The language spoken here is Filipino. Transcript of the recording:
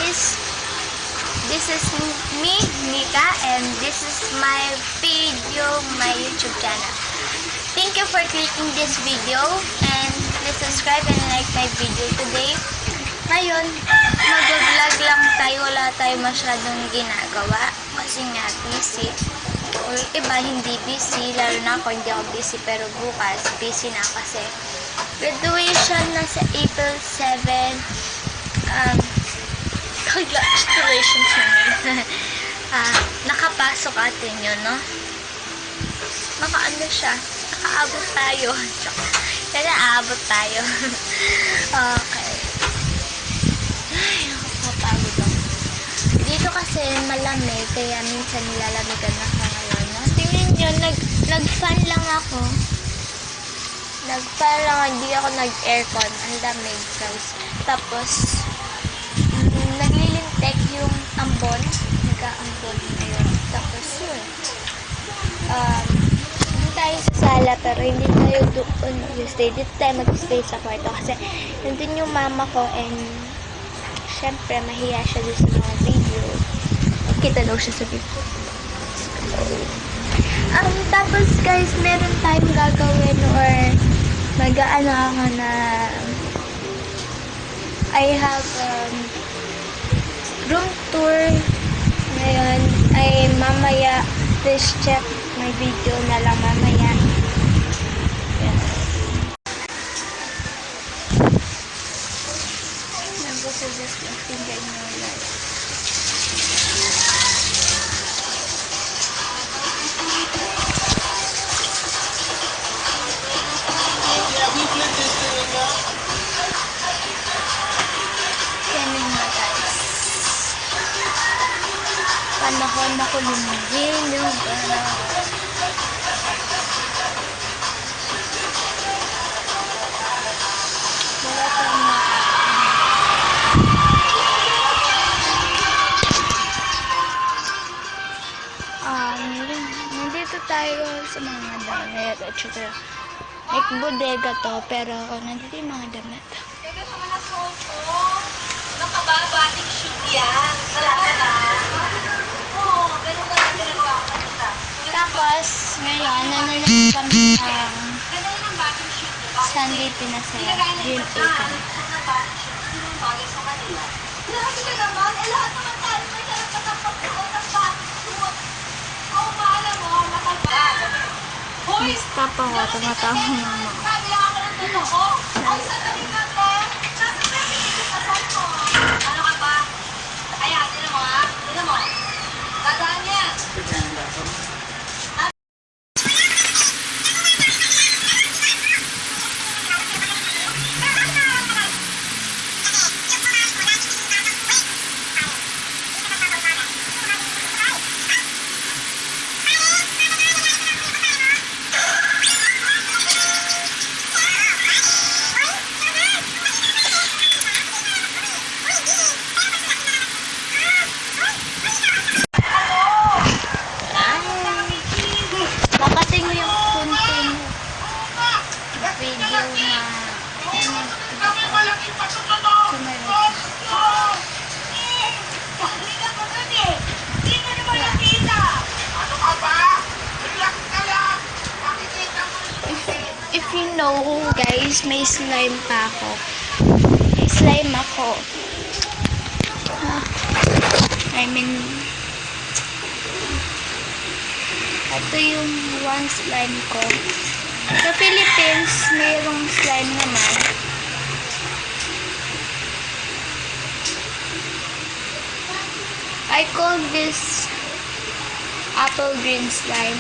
guys, this is me, Nika, and this is my video, my YouTube channel. Thank you for clicking this video, and please subscribe and like my video today. Ngayon, mag-vlog lang tayo, wala tayo masyadong ginagawa kasi nga busy. Or iba hindi busy, lalo na ako hindi ako busy, pero bukas busy na kasi graduation na sa April 7. Congratulations naman. Nakapasok atin yun, no? Nakaano siya? Nakaabot tayo. Kaya aabot tayo. Okay. Ay, nakapagod ako. Dito kasi malamig, kaya minsan nilalamigan na ako ngayon, no? Tingnan nyo, nag-fan lang ako. Nag-fan lang, hindi ako nag-aircon. Ang lamig, guys. Tapos, naglilintek yung ambon. Nagka-ambon ngayon. Tapos, yun. Hindi tayo sa sala, pero hindi tayo doon mag-stay. Dito tayo mag-stay sa kwarto kasi nandun yung mama ko and syempre, mahiya siya doon sa mga video. Kita daw siya sa video. Tapos, guys, meron tayong gagawin or mag-aano ako na I have room tour ngayon ay mamaya. Please check my video na lang mamaya. Yes. Nag-suggest yung tingay nyo lang. Panahon na ko lumigin yung nandito tayo sa mga damit at saka like bodega to, pero nandito yung mga damit. Teka sa mga soto, nakababating shoot yan. Salata na. Oo, ganun na ginagawa ko na ito. Tapos, ngayon, nanonood kami ng Ganda yun ang bating shoot, diba? Sunday Pinasaya. Green A kami. Ang bating shoot, sino yung bagay sa kanila? Grabe ka naman, lahat naman tayo may karapatan ng pagsuot ng bating shoot. Oo, maalam mo, matalbad. Hoy! Stop ako, tumatawa mama. Sabi lang ako ng totoo. Ay, sandali ka ba? Nasa pwede kasal mo. Ano ka ba? Ayan, tinan mo ha? Tinan mo. Dadaan yan. Makating mo yung kunting video na if you know, guys, may slime pa ako. May slime ako. I mean, ito yung one slime ko. Sa Philippines, mayroong slime naman. I call this apple green slime.